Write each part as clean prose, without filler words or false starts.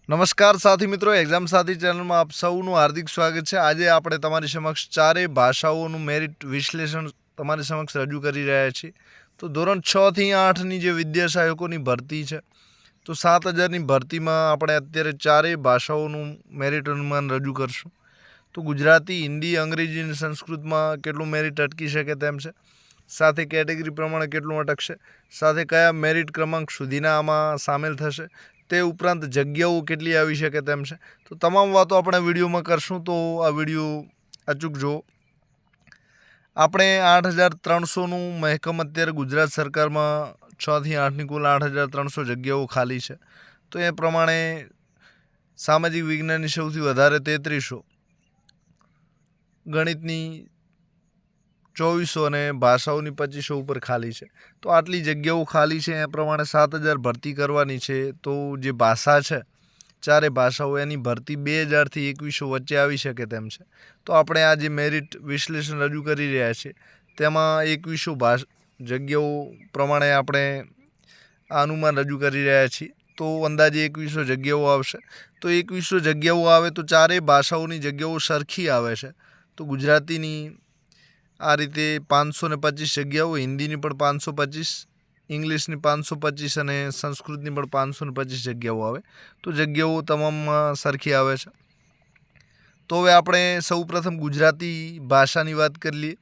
નમસ્કાર સાથી મિત્રો, એક્ઝામ સાથી ચેનલમાં આપ સૌનું હાર્દિક સ્વાગત છે। આજે આપણે તમારી સમક્ષ ચારેય ભાષાઓનું મેરિટ વિશ્લેષણ તમારી સમક્ષ રજૂ કરી રહ્યા છીએ। તો ધોરણ 6 થી 8ની જે વિદ્યા સહાયકોની ભરતી છે, તો 7000ની ભરતીમાં આપણે અત્યારે ચારેય ભાષાઓનું મેરિટ અનુમાન રજૂ કરશું। તો ગુજરાતી, હિન્દી, અંગ્રેજી અને સંસ્કૃતમાં કેટલું મેરિટ અટકી શકે તેમ છે, સાથે કેટેગરી પ્રમાણે કેટલું અટકશે, સાથે કયા મેરિટ ક્રમાંક સુધીના આમાં સામેલ થશે, તે ઉપરાંત જગ્યાઓ કેટલી આવી શકે તેમ છે। તો તમામ વાતો આપણે વિડીયોમાં કરશું, તો આ વિડીયો અચૂક જુઓ। આપણે 8300નું મહેકમ અત્યારે ગુજરાત સરકારમાં 6 થી 8ની કુલ 8300 જગ્યાઓ ખાલી છે। તો એ પ્રમાણે સામાજિક વિજ્ઞાનની સૌથી વધારે 3300, ગણિતની 2400 અને ભાષાઓની 2500 ઉપર ખાલી છે। તો આટલી જગ્યાઓ ખાલી છે, એ પ્રમાણે 7000 ભરતી કરવાની છે। તો જે ભાષા છે, ચારે ભાષાઓ, એની ભરતી 2000થી 2100 વચ્ચે આવી શકે તેમ છે। તો આપણે આ જે મેરિટ વિશ્લેષણ રજૂ કરી રહ્યા છીએ, તેમાં 2100 જગ્યાઓ પ્રમાણે આપણે આ અનુમાન રજૂ કરી રહ્યા છીએ। તો અંદાજે 2100 જગ્યાઓ આવશે। તો 2100 જગ્યાઓ આવે તો ચારેય ભાષાઓની જગ્યાઓ સરખી આવે છે। તો ગુજરાતીની આ રીતે 525 જગ્યાઓ, હિન્દીની પણ 525, ઇંગ્લિશની 525 અને સંસ્કૃતની પણ 525 જગ્યાઓ આવે। તો જગ્યાઓ તમામમાં સરખી આવે છે। તો હવે આપણે સૌપ્રથમ ગુજરાતી ભાષાની વાત કરી લઈએ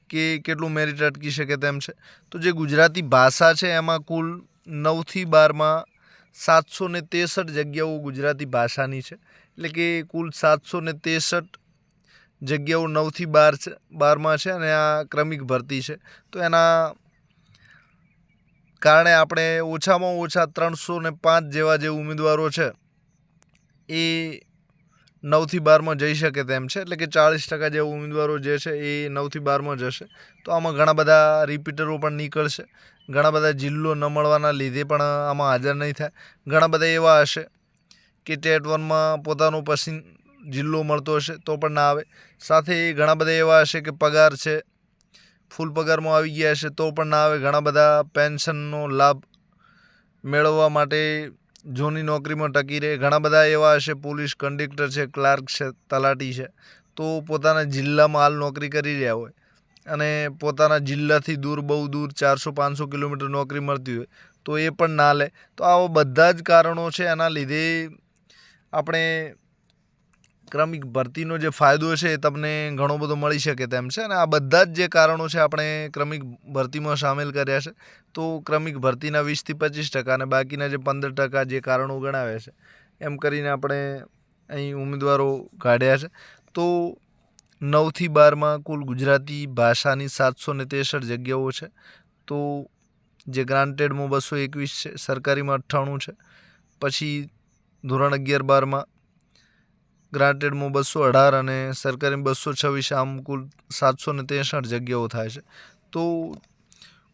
કે કેટલું મેરિટ અટકી શકે તેમ છે। તો જે ગુજરાતી ભાષા છે, એમાં કુલ 9 થી 12માં 763 જગ્યાઓ ગુજરાતી ભાષાની છે। એટલે કે કુલ 763 જગ્યાઓ 9 થી 12માં છે અને આ ક્રમિક ભરતી છે। તો એના કારણે આપણે ઓછામાં ઓછા 305 જેવા જે ઉમેદવારો છે, એ 9 થી 12માં જઈ શકે તેમ છે। એટલે કે 40% જેવા ઉમેદવારો જે છે, એ 9 થી 12માં જશે। તો આમાં ઘણા બધા રિપીટરો પણ નીકળશે, ઘણા બધા જિલ્લો ન મળવાના લીધે પણ આમાં હાજર નહીં થાય, ઘણા બધા એવા હશે કે ટેટ 1માં પોતાનો પસંદ જિલ્લો મળતો હશે તો પણ ના આવે, સાથે ઘણા બધા એવા હશે કે પગાર છે, ફૂલ પગારમાં આવી ગયા હશે તો પણ ના આવે, ઘણા બધા પેન્શનનો લાભ મેળવવા માટે જૂની નોકરીમાં ટકી રહે, ઘણા બધા એવા હશે પોલીસ કંડક્ટર છે, ક્લાર્ક છે, તલાટી છે, તો પોતાના જિલ્લામાં હાલ નોકરી કરી રહ્યા હોય અને પોતાના જિલ્લાથી દૂર, બહુ દૂર 400-500 કિલોમીટર નોકરી મળતી હોય તો એ પણ ના લે। તો આવા બધા જ કારણો છે, એના લીધે આપણે ક્રમિક ભરતીનો જે ફાયદો છે, એ તમને ઘણો બધો મળી શકે તેમ છે અને આ બધા જ જે કારણો છે, આપણે ક્રમિક ભરતીમાં સામેલ કર્યા છે। તો ક્રમિક ભરતીના 20થી 25% અને બાકીના જે 15% જે કારણો ગણાવ્યા છે, એમ કરીને આપણે અહીં ઉમેદવારો કાઢ્યા છે। તો 9 થી 12માં કુલ ગુજરાતી ભાષાની 763 જગ્યાઓ છે। તો જે ગ્રાન્ટેડમાં 221 છે, સરકારીમાં 98 છે, પછી ધોરણ 11-12માં ગ્રાન્ટેડમાં 218 અને સરકારીમાં 226, આમ કુલ 763 જગ્યાઓ થાય છે। તો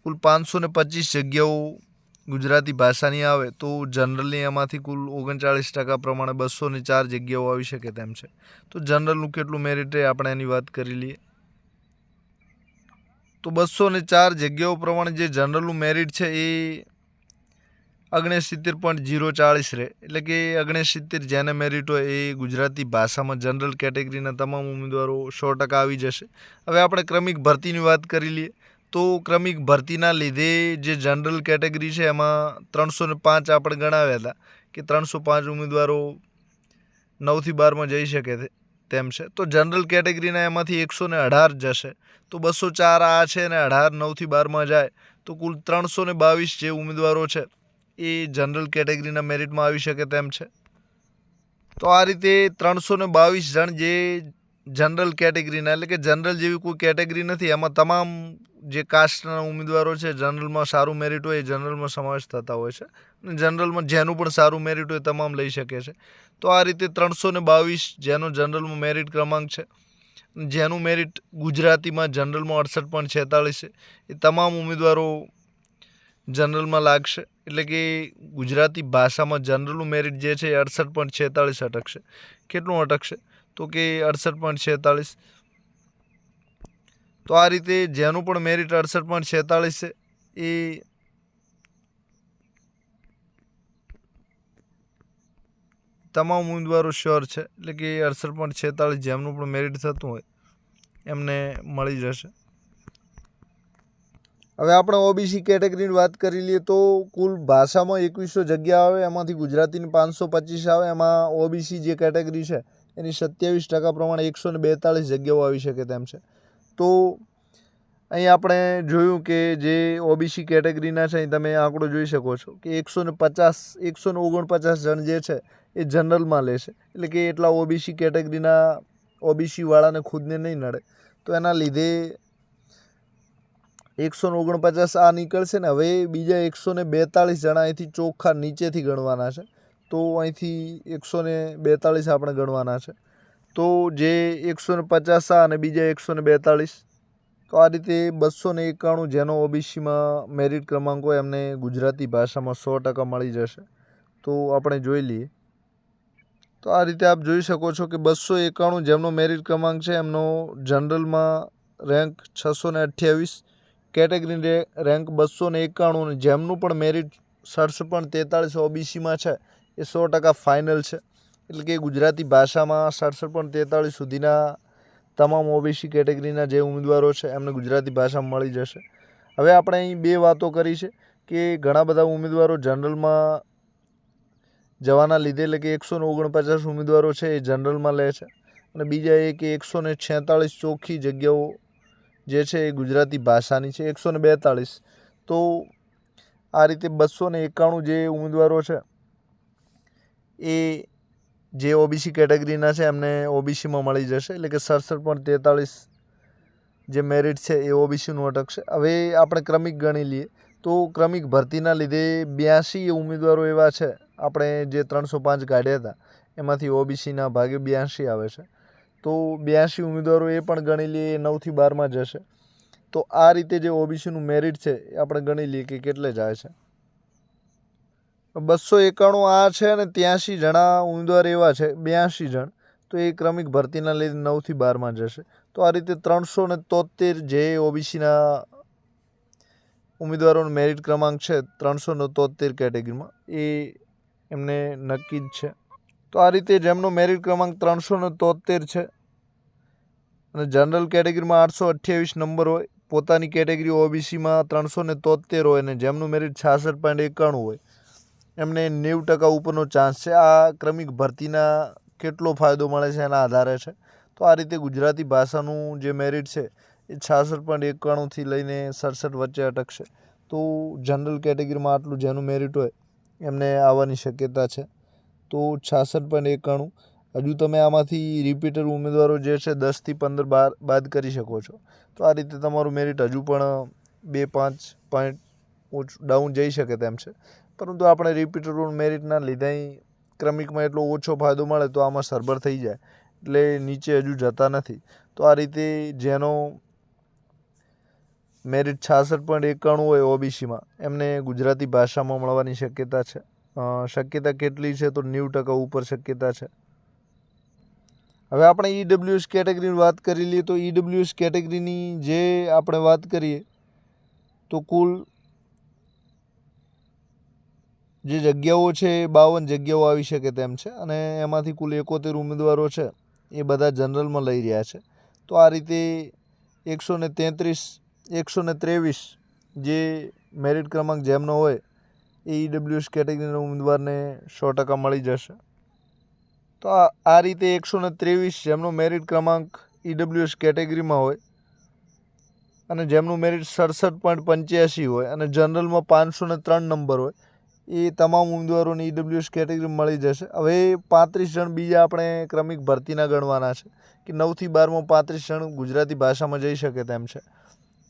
કુલ 525 જગ્યાઓ ગુજરાતી ભાષાની આવે તો જનરલની એમાંથી કુલ 39% પ્રમાણે 204 જગ્યાઓ આવી શકે તેમ છે। તો જનરલનું કેટલું મેરિટ છે, આપણે એની વાત કરી લઈએ। તો 204 જગ્યાઓ પ્રમાણે જે જનરલનું મેરિટ છે, એ 69.040 રહે। એટલે કે 69 જેને મેરિટ હોય એ ગુજરાતી ભાષામાં જનરલ કેટેગરીના તમામ ઉમેદવારો 100% આવી જશે। હવે આપણે ક્રમિક ભરતીની વાત કરી લઈએ। તો ક્રમિક ભરતીના લીધે જે જનરલ કેટેગરી છે, એમાં 305 આપણે ગણાવ્યા હતા કે 305 ઉમેદવારો 9 થી 12માં જઈ શકે તેમ છે। તો જનરલ કેટેગરીના એમાંથી 118 જશે। તો 204 આ છે અને 18 9 થી 12માં જાય તો કુલ 322 જે ઉમેદવારો છે, એ જનરલ કેટેગરીના મેરિટમાં આવી શકે તેમ છે। તો આ રીતે 322 જણ જે જનરલ કેટેગરીના, એટલે કે જનરલ જેવી કોઈ કેટેગરી નથી, એમાં તમામ જે કાસ્ટના ઉમેદવારો છે, જનરલમાં સારું મેરિટ હોય એ જનરલમાં સમાવેશ થતા હોય છે અને જનરલમાં જેનું પણ સારું મેરિટ હોય તમામ લઈ શકે છે। તો આ રીતે 322 જેનો જનરલમાં મેરિટ ક્રમાંક છે, જેનું મેરિટ ગુજરાતીમાં જનરલમાં 68.46 છે, એ તમામ ઉમેદવારો જનરલમાં લાગશે। એટલે કે ગુજરાતી ભાષામાં જનરલનું મેરિટ જે છે, એ 68.46 અટકશે। કેટલું અટકશે? તો કે 68.46। તો આ રીતે જેનું પણ મેરિટ 68.46 છે, એ તમામ ઉમેદવારો શ્યોર છે, એટલે કે 68.46 જેમનું પણ મેરિટ થતું હોય એમને મળી જશે. હવે આપણે ઓબીસી કેટેગરીની વાત કરી લઈએ તો કુલ ભાષામાં 2100 જગ્યા આવે, એમાંથી ગુજરાતીની 525 આવે. એમાં ઓબીસી જે કેટેગરી છે એની 27% પ્રમાણે 142 જગ્યાઓ આવી શકે તેમ છે. તો અહીં આપણે જોયું કે જે ઓબીસી કેટેગરીના છે અહીં તમે આંકડો જોઈ શકો છો કે 149 જણ જે છે એ જનરલમાં લેશે, એટલે કે એટલા ઓબીસી કેટેગરીના ઓબીસીવાળાને ખુદને નહીં નડે. તો એના લીધે 149 આ નીકળશે ને. હવે બીજા 142 જણા અહીંથી ચોખ્ખા નીચેથી ગણવાના છે. તો અહીંથી 142 આપણે ગણવાના છે. તો જે 150 આ અને બીજા 142, તો આ રીતે 291 જેનો ઓબીસીમાં મેરિટ ક્રમાંક હોય એમને ગુજરાતી ભાષામાં 100% મળી જશે. તો આપણે જોઈ લઈએ. તો આ રીતે આપ જોઈ શકો છો કે 291 જેમનો મેરિટ ક્રમાંક છે એમનો જનરલમાં રેન્ક 628, કેટેગરી રેન્ક 291 અને જેમનું પણ મેરિટ 67.43 ઓબીસીમાં છે એ 100% ફાઇનલ છે. એટલે કે ગુજરાતી ભાષામાં 67.43 સુધીના તમામ ઓબીસી કેટેગરીના જે ઉમેદવારો છે એમને ગુજરાતી ભાષામાં મળી જશે. હવે આપણે અહીં બે વાતો કરી છે કે ઘણા બધા ઉમેદવારો જનરલમાં જવાના લીધે, એટલે કે 149 ઉમેદવારો છે એ જનરલમાં લે છે અને બીજા એ કે 146 ચોખ્ખી જગ્યાઓ જે છે એ ગુજરાતી ભાષાની છે, 142. તો આ રીતે 291 જે ઉમેદવારો છે એ જે ઓબીસી કેટેગરીના છે એમને ઓબીસીમાં મળી જશે, એટલે કે 67.43 જે મેરિટ છે એ ઓબીસીનું અટકશે. હવે આપણે ક્રમિક ગણી લઈએ તો ક્રમિક ભરતીના લીધે 82 ઉમેદવારો એવા છે આપણે જે 305 કાઢ્યા હતા એમાંથી ઓબીસીના ભાગે 82 આવે છે. તો 82 ઉમેદવારો એ પણ ગણી લઈએ, 9 થી 12માં જશે. તો આ રીતે જે ઓબીસીનું મેરિટ છે એ આપણે ગણી લઈએ કે કેટલે જાય છે. 291 આ છે અને 83 જણા ઉમેદવાર એવા છે, 82 જણ, તો એ ક્રમિક ભરતીના લીધે 9 થી 12માં જશે. તો આ રીતે 373 જે ઓબીસીના ઉમેદવારોનો મેરિટ ક્રમાંક છે 373 કેટેગરીમાં એ એમને નક્કી જ છે. તો આ રીતે જેમનો મેરિટ ક્રમાંક 373 છે અને જનરલ કેટેગરીમાં 828 નંબર હોય, પોતાની કેટેગરી ઓબીસીમાં 373 હોય અને જેમનું મેરિટ 66.91 હોય એમને 90% ઉપરનો ચાન્સ છે. આ ક્રમિક ભરતીના કેટલો ફાયદો મળે છે એના આધારે છે. તો આ રીતે ગુજરાતી ભાષાનું જે મેરિટ છે એ 66.91થી લઈને 67 વચ્ચે અટકશે. તો જનરલ કેટેગરીમાં આટલું જેનું મેરિટ હોય એમને આવવાની શક્યતા છે. તો 66.91. હજુ તમે આમાંથી રિપીટર ઉમેદવારો જે છે 10 થી 15 બાદ કરી શકો છો. તો આ રીતે તમારું મેરિટ હજુ પણ 2-5 પોઈન્ટ ડાઉન જઈ શકે તેમ છે. પરંતુ આપણે રિપીટર મેરિટના લીધે ક્રમિકમાં એટલો ઓછો ફાયદો મળે તો આમાં સરભર થઈ જાય, એટલે નીચે હજુ જતા નથી. તો આ રીતે જેનો મેરિટ 66.91 હોય ઓબીસીમાં એમને ગુજરાતી ભાષામાં મળવાની શક્યતા છે. શક્યતા કેટલી છે તો 90% ઉપર શક્યતા છે. હવે આપણે ઈડબ્લ્યુએસ કેટેગરીની વાત કરી લઈએ તો ઈડબ્લ્યુએસ કેટેગરીની જે આપણે વાત કરીએ તો કુલ જે જગ્યાઓ છે એ 52 જગ્યાઓ આવી શકે તેમ છે અને એમાંથી કુલ 71 ઉમેદવારો છે એ બધા જનરલમાં લઈ રહ્યા છે. તો આ રીતે 123 જે મેરિટ ક્રમાંક જેમનો હોય એ ઈડબ્લ્યુએસ કેટેગરીના ઉમેદવારને 100% મળી જશે. તો આ રીતે 123 જેમનો મેરિટ ક્રમાંક ઈડબ્લ્યુએસ કેટેગરીમાં હોય અને જેમનું મેરિટ 67.85 હોય અને જનરલમાં 503 નંબર હોય એ તમામ ઉમેદવારોને ઈડબ્લ્યુએસ કેટેગરી મળી જશે. હવે 35 જણ બીજા આપણે ક્રમિક ભરતીના ગણવાના છે કે 9 થી 12માં 35 જણ ગુજરાતી ભાષામાં જઈ શકે તેમ છે.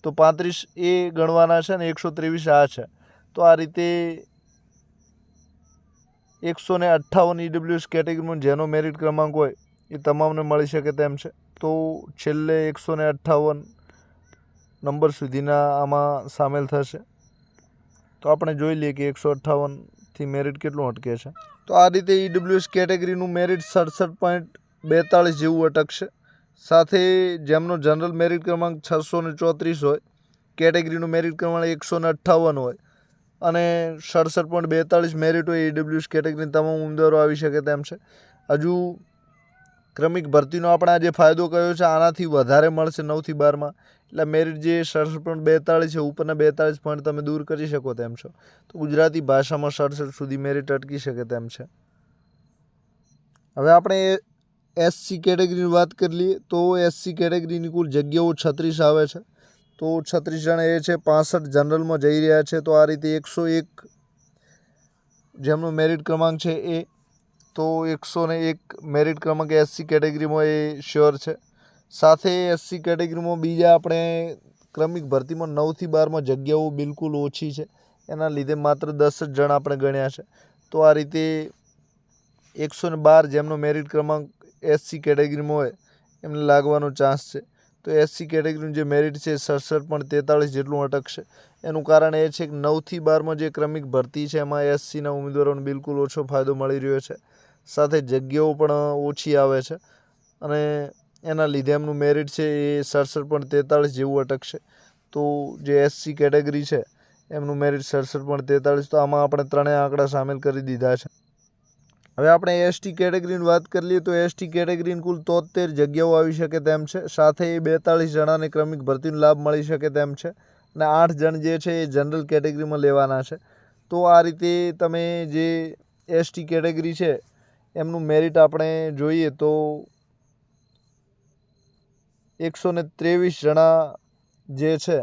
તો 35 એ ગણવાના છે ને 123 આ છે. તો આ રીતે 158 ઈડબ્લ્યુએસ કેટેગરીમાં જેનો મેરિટ ક્રમાંક હોય એ તમામને મળી શકે તેમ છે. તો છેલ્લે 158 નંબર સુધીના આમાં સામેલ થશે. તો આપણે જોઈ લઈએ કે 158થી મેરિટ કેટલું અટકે છે. તો આ રીતે ઈડબ્લ્યુએસ કેટેગરીનું મેરિટ 67.42 જેવું અટકશે. સાથે જેમનો જનરલ મેરિટ ક્રમાંક 634 હોય, કેટેગરીનું મેરિટ ક્રમાંક 158 હોય અને 67.42 મેરિટ હોય EWS કેટેગરીની તમામ ઉમેદવારો આવી શકે તેમ છે. હજુ ક્રમિક ભરતીનો આપણે આજે ફાયદો કયો છે, આનાથી વધારે મળશે 9 થી 12માં. એટલે મેરિટ જે 67.42 છે ઉપરના 42 પોઈન્ટ તમે દૂર કરી શકો તેમ છો. તો ગુજરાતી ભાષામાં 67 સુધી મેરિટ અટકી શકે તેમ છે. હવે આપણે SC કેટેગરીની વાત કરી લઈએ તો SC કેટેગરીની કુલ જગ્યાઓ 36 આવે છે. તો 36 જણા એ છે, 65 જનરલમાં જઈ રહ્યા છે. તો આ રીતે 101 જેમનો મેરિટ ક્રમાંક છે એ, તો 101 મેરિટ ક્રમાંક SC કેટેગરીમાં એ શ્યોર છે. સાથે SC કેટેગરીમાં બીજા આપણે ક્રમિક ભરતીમાં 9 થી 12માં જગ્યાઓ બિલકુલ ઓછી છે. એના લીધે માત્ર 10 જ જણ આપણે ગણ્યા છે. તો આ રીતે 112 જેમનો મેરિટ ક્રમાંક SC કેટેગરીમાં હોય એમને લાગવાનો ચાન્સ છે. તો SC કેટેગરીનું જે મેરિટ છે 67.43 જેટલું અટકશે. એનું કારણ એ છે કે 9 થી 12માં જે ક્રમિક ભરતી છે એમાં SCના ઉમેદવારોને બિલકુલ ઓછો ફાયદો મળી રહ્યો છે. સાથે જગ્યાઓ પણ ઓછી આવે છે અને એના લીધે એમનું મેરિટ છે એ 67.43 જેવું અટકશે. તો જે SC કેટેગરી છે એમનું મેરિટ 67.43. તો આમાં આપણે ત્રણેય આંકડા સામેલ કરી દીધા છે. હવે આપણે ST કેટેગરીની વાત કરી લઈએ તો ST કેટેગરીની કુલ 73 જગ્યાઓ આવી શકે તેમ છે. સાથે 42 જણાને ક્રમિક ભરતીનો લાભ મળી શકે તેમ છે અને 8 જણ જે છે એ જનરલ કેટેગરીમાં લેવાના છે. તો આ રીતે તમે જે ST કેટેગરી છે એમનું મેરિટ આપણે જોઈએ તો 123 જણા જે છે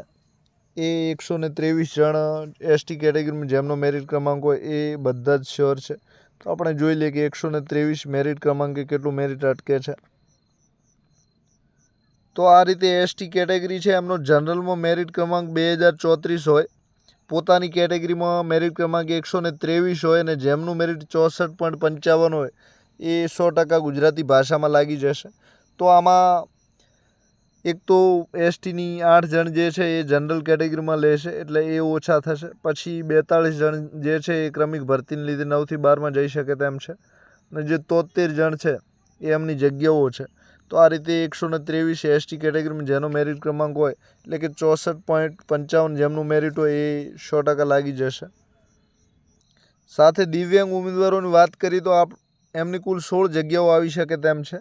એ 123 જણ ST કેટેગરીમાં જેમનો મેરિટ ક્રમાંક હોય એ બધા જ શ્યોર છે. તો આપણે જોઈ લઈએ કે 123 મેરિટ ક્રમાંકે કેટલું મેરિટ અટકે છે. તો આ રીતે ST કેટેગરી છે એમનો જનરલમાં મેરિટ ક્રમાંક 2034 હોય, પોતાની કેટેગરીમાં મેરિટ ક્રમાંક 123 હોય અને જેમનું મેરિટ 64.55 હોય એ 100% ગુજરાતી ભાષામાં લાગી જશે. તો આમાં એક તો STની 8 જણ જે છે એ જનરલ કેટેગરીમાં લેશે એટલે એ ઓછા થશે. પછી 42 જણ જે છે એ ક્રમિક ભરતીને લીધે 9 થી 12માં જઈ શકે તેમ છે અને જે 73 જણ છે એ એમની જગ્યાઓ છે. તો આ રીતે 123 ST કેટેગરીમાં જેનો મેરિટ ક્રમાંક હોય એટલે કે 64.55 જેમનું મેરિટ હોય એ 100% લાગી જશે. સાથે દિવ્યાંગ ઉમેદવારોની વાત કરીએ તો એમની કુલ 16 જગ્યાઓ આવી શકે તેમ છે.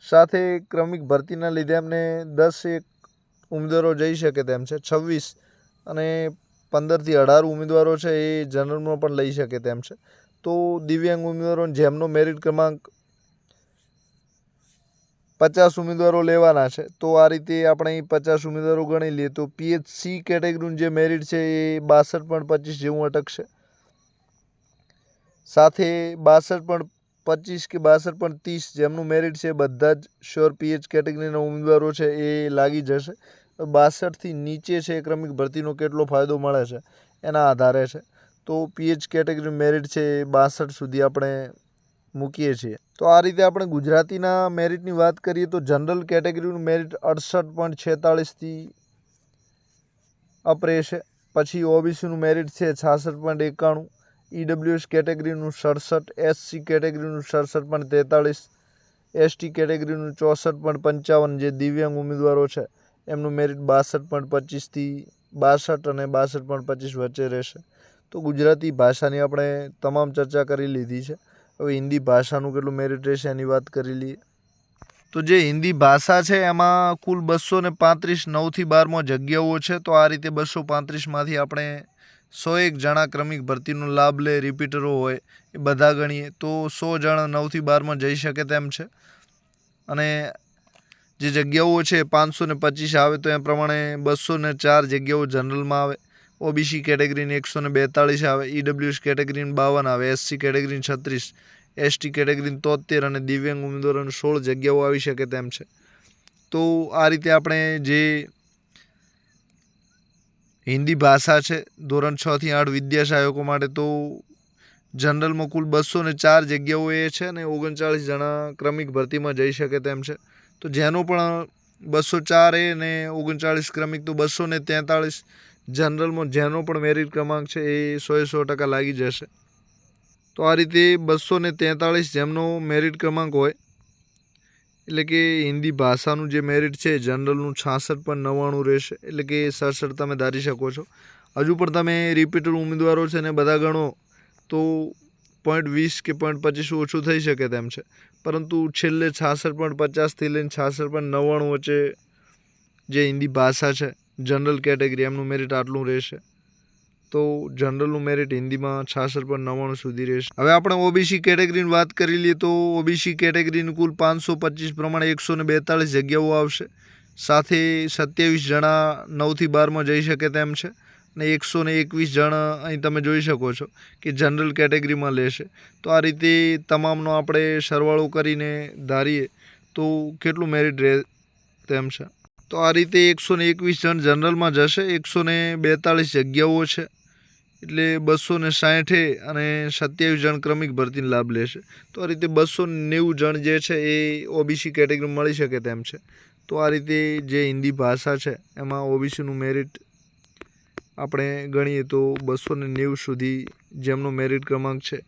સાથે ક્રમિક ભરતીના લીધે એમને 10 ઉમેદવારો જઈ શકે તેમ છે. 26 અને 15 થી 18 ઉમેદવારો છે એ જનરલમાં પણ લઈ શકે તેમ છે. તો દિવ્યાંગ ઉમેદવારો જેમનો મેરિટ ક્રમાંક 50 ઉમેદવારો લેવાના છે. તો આ રીતે આપણે 50 ઉમેદવારો ગણી લઈએ તો PHC કેટેગરીનું જે મેરિટ છે એ 62.25 જેવું અટકશે. સાથે 62.25 કે 62.30 જેમનું મેરિટ છે બધા જ શ્યોર PH કેટેગરીના ઉમેદવારો છે એ લાગી જશે. 62થી નીચે છે એ ક્રમિક ભરતીનો કેટલો ફાયદો મળે છે એના આધારે છે. તો PH કેટેગરીનું મેરિટ છે એ 62 સુધી આપણે મૂકીએ છીએ. તો આ રીતે આપણે ગુજરાતીના મેરિટની વાત કરીએ તો જનરલ કેટેગરીનું મેરિટ 68.46થી અપ રહેશે. પછી OBCનું મેરિટ છે 66.91, EWS કેટેગરીનું 67, SC કેટેગરીનું 67.43, ST કેટેગરીનું 64.55 જે દિવ્યાંગ ઉમેદવારો છે એમનું મેરિટ 62.25થી 62 અને 62.25 વચ્ચે રહેશે. તો ગુજરાતી ભાષાની આપણે તમામ ચર્ચા કરી લીધી છે. હવે હિન્દી ભાષાનું કેટલું મેરિટ રહેશે એની વાત કરી લઈએ. તો જે હિન્દી ભાષા છે એમાં કુલ 235 9 થી 12માં જગ્યાઓ છે. તો આ રીતે 235માંથી આપણે 101 જણા ક્રમિક ભરતીનો લાભ લે, રિપીટરો હોય એ બધા ગણીએ તો 100 જણા 9 થી 12માં જઈ શકે તેમ છે. અને જે જગ્યાઓ છે 525 આવે તો એ પ્રમાણે 204 જગ્યાઓ જનરલમાં આવે, OBC કેટેગરીની 142 આવે, EWS કેટેગરીની 52 આવે, SC કેટેગરીની 36, ST કેટેગરીની 73 અને દિવ્યાંગ ઉમેદવારોની 16 જગ્યાઓ આવી શકે તેમ છે. તો આ રીતે આપણે જે હિન્દી ભાષા છે ધોરણ 6 થી 8 વિદ્યા સહાયકો માટે તો જનરલમાં કુલ 204 જગ્યાઓ એ છે અને 39 જણા ક્રમિક ભરતીમાં જઈ શકે તેમ છે. તો જેનો પણ 204 એ ને 39 ક્રમિક તો 243 જનરલમાં જેનો પણ મેરિટ ક્રમાંક છે એ 100% લાગી જશે. તો આ રીતે 243 જેમનો મેરિટ ક્રમાંક હોય એટલે કે હિન્દી ભાષાનું જે મેરિટ છે જનરલનું 66.99 રહેશે એટલે કે 67 તમે ધારી શકો છો. હજુ પણ તમે રિપીટર ઉમેદવારો છે ને બધા ગણો તો 0.20 કે 0.25 ઓછું થઈ શકે તેમ છે, પરંતુ છેલ્લે 66.50થી લઈને 66.99 વચ્ચે જે હિન્દી ભાષા છે જનરલ કેટેગરી એમનું મેરિટ આટલું રહેશે. તો જનરલનું મેરિટ હિન્દીમાં 66.99 સુધી રહેશે. હવે આપણે ઓબીસી કેટેગરીની વાત કરી લઈએ તો ઓબીસી કેટેગરીની કુલ 525 પ્રમાણે 142 જગ્યાઓ આવશે. સાથે 27 જણા 9થી 12માં જઈ શકે તેમ છે અને 121 જણ અહીં તમે જોઈ શકો છો કે જનરલ કેટેગરીમાં લેશે. તો આ રીતે તમામનો આપણે સરવાળો કરીને ધારીએ તો કેટલું મેરિટ રહે તેમ છે. તો આ રીતે 121 જણ જનરલમાં જશે. 142 જગ્યાઓ છે એટલે 260 અને 27 જણ ક્રમિક ભરતીનો લાભ લેશે. તો આ રીતે 290 જણ જે છે એ ઓબીસી કેટેગરી મળી શકે તેમ છે. તો આ રીતે જે હિન્દી ભાષા છે એમાં ઓબીસીનું મેરિટ આપણે ગણીએ તો 290 સુધી જેમનો મેરિટ ક્રમાંક છે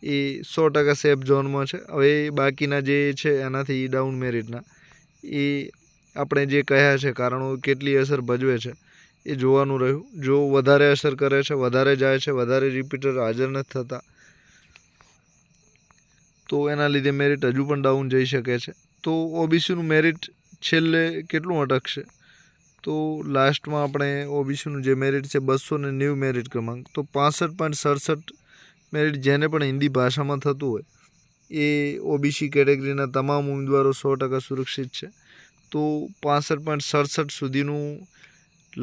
એ 100% સેફ ઝોનમાં છે. હવે બાકીના જે છે એનાથી ડાઉન મેરિટના એ આપણે જે કહ્યા છે કારણો કેટલી અસર ભજવે છે એ જોવાનું રહ્યું. જો વધારે અસર કરે છે, વધારે જાય છે, વધારે રિપીટર હાજર નથી થતા તો એના લીધે મેરિટ હજુ પણ ડાઉન જઈ શકે છે. તો ઓબીસીનું મેરિટ છેલ્લે કેટલું અટકશે તો લાસ્ટમાં આપણે ઓબીસીનું જે મેરિટ છે 290 મેરિટ ક્રમાંક, તો 65.67 મેરિટ જેને પણ હિન્દી ભાષામાં થતું હોય એ ઓબીસી કેટેગરીના તમામ ઉમેદવારો 100% સુરક્ષિત છે. તો 65.67 સુધીનું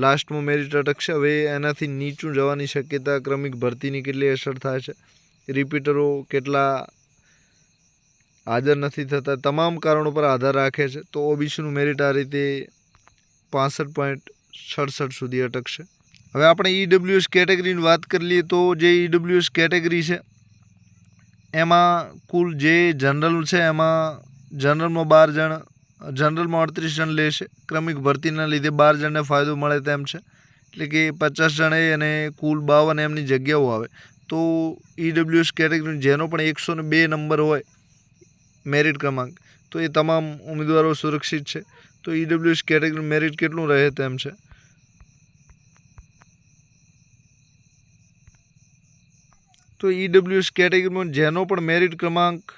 લાસ્ટમાં મેરિટ અટકશે. હવે એનાથી નીચું જવાની શક્યતા ક્રમિક ભરતીની કેટલી અસર થાય છે, રિપીટરો કેટલા હાજર નથી થતા, તમામ કારણો પર આધાર રાખે છે. તો ઓબીસીનું મેરિટ આ રીતે 65.67 સુધી અટકશે. હવે આપણે ઈડબ્લ્યુએસ કેટેગરીની વાત કરી લઈએ તો જે ઈડબ્લ્યુએસ કેટેગરી છે એમાં કુલ જે જનરલ છે એમાં જનરલમાં 12 જણ, જનરલમાં 38 જણ લેશે. ક્રમિક ભરતીના લીધે 12 જણને ફાયદો મળે તેમ છે, એટલે કે 50 જણે અને કુલ 52 એમની જગ્યાઓ આવે. તો ઈડબ્લ્યુએસ કેટેગરી જેનો પણ 102 નંબર હોય મેરિટ ક્રમાંક તો એ તમામ ઉમેદવારો સુરક્ષિત છે. તો ઈડબ્લ્યુએસ કેટેગરીનું મેરિટ કેટલું રહે તેમ છે. તો ઈડબ્લ્યુએસ કેટેગરીમાં જેનો પણ મેરિટ ક્રમાંક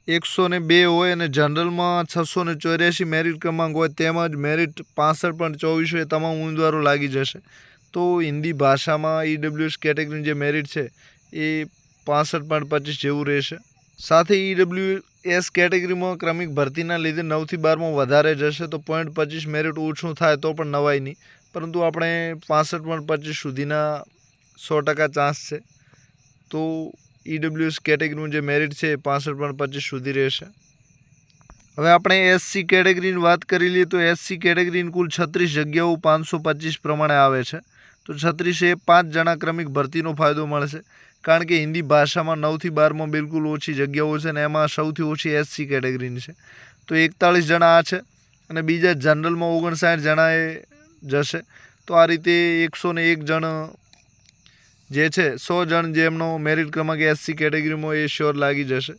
102 હોય અને જનરલમાં 684 મેરિટ ક્રમાંક હોય તેમજ મેરિટ 65.24 હોય તમામ ઉમેદવારો લાગી જશે. તો હિન્દી ભાષામાં ઈડબ્લ્યુએસ કેટેગરીનું જે મેરિટ છે એ 65.25 જેવું રહેશે. સાથે ઈડબ્લ્યુએસ કેટેગરીમાં ક્રમિક ભરતીના લીધે 9થી 12માં વધારે જશે તો 0.25 મેરિટ ઓછું થાય તો પણ નવાઈ નહીં, પરંતુ આપણે 65.25 સુધીના 100% ચાન્સ છે. તો ઈડબ્લ્યુએસ કેટેગરીનું જે મેરિટ છે એ 65.25 સુધી રહેશે. હવે આપણે એસસી કેટેગરીની વાત કરી લઈએ તો એસસી કેટેગરીની કુલ 36 જગ્યાઓ 525 પ્રમાણે આવે છે. તો 36 એ 5 જણા ક્રમિક ભરતીનો ફાયદો મળશે, કારણ કે હિન્દી ભાષામાં 9થી 12માં બિલકુલ ઓછી જગ્યાઓ છે અને એમાં સૌથી ઓછી એસસી કેટેગરીની છે. તો 41 જણા આ છે અને બીજા જનરલમાં 59 જણાએ જશે. તો આ રીતે 101 જણ જે છે 100 જણ જેમનો મેરિટ ક્રમાંક એસસી કેટેગરીમાં એ શ્યોર લાગી જશે.